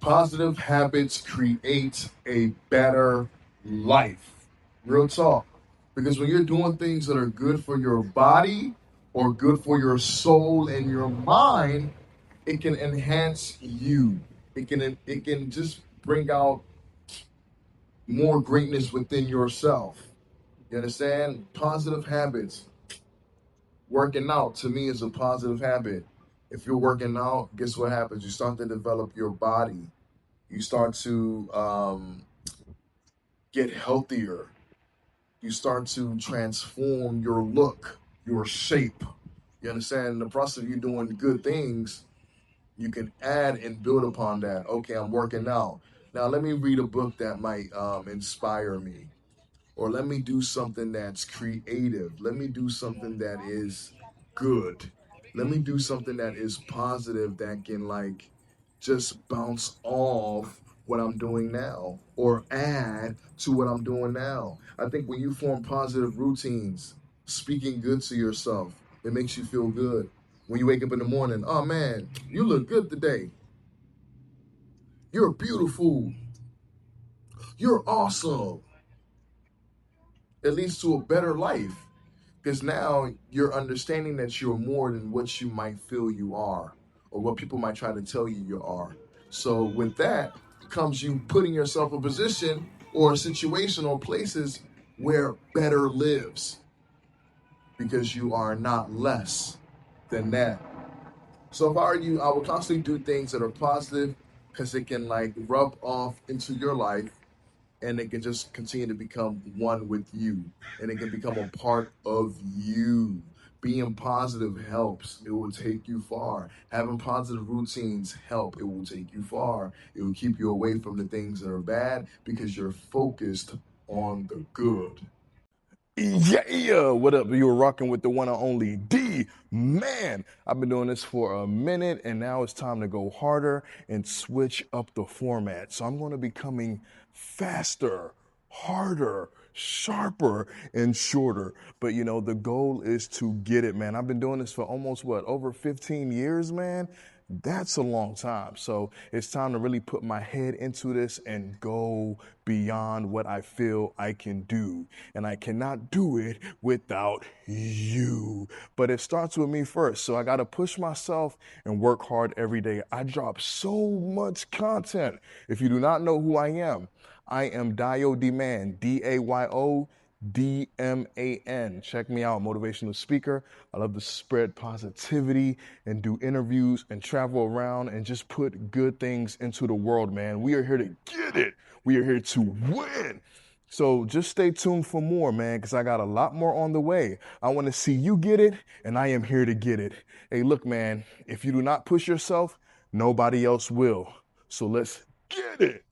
Positive habits create a better life. Real talk. Because when you're doing things that are good for your body or good for your soul and your mind, it can enhance you. It can just bring out more greatness within yourself. You understand? Positive habits. Working out to me is a positive habit. If you're working out, guess what happens? You start to develop your body. You start to get healthier. You start to transform your look, your shape. You understand? In the process of you doing good things, you can add and build upon that. Okay, I'm working out. Now let me read a book that might inspire me, or let me do something that's creative. Let me do something that is good. Let me do something that is positive that can like just bounce off what I'm doing now or add to what I'm doing now. I think when you form positive routines, speaking good to yourself, it makes you feel good. When you wake up in the morning, oh man, you look good today. You're beautiful. You're awesome. It leads to a better life. Because now you're understanding that you're more than what you might feel you are or what people might try to tell you you are. So with that comes you putting yourself in a position or a situation or places where better lives because you are not less than that. So if I were you, I would constantly do things that are positive because it can like rub off into your life and it can just continue to become one with you and it can become a part of you. Being positive helps. It will take you far. Having positive routines help. It will take you far. It will keep you away from the things that are bad because you're focused on the good. Yeah, what up? You were rocking with the one and only D. Man, I've been doing this for a minute and now it's time to go harder and switch up the format. So I'm going to be coming faster, harder, sharper, and shorter. But the goal is to get it, man. I've been doing this for almost over 15 years, man. That's a long time. So it's time to really put my head into this and go beyond what I feel I can do. And I cannot do it without you. But it starts with me first. So I got to push myself and work hard every day. I drop so much content. If you do not know who I am Dio D-Man, DAYO DMAN. Check me out, motivational speaker. I love to spread positivity and do interviews and travel around and just put good things into the world, man. We are here to get it. We are here to win. So just stay tuned for more, man, because I got a lot more on the way. I want to see you get it, and I am here to get it. Hey, look, man, if you do not push yourself, nobody else will. So let's get it.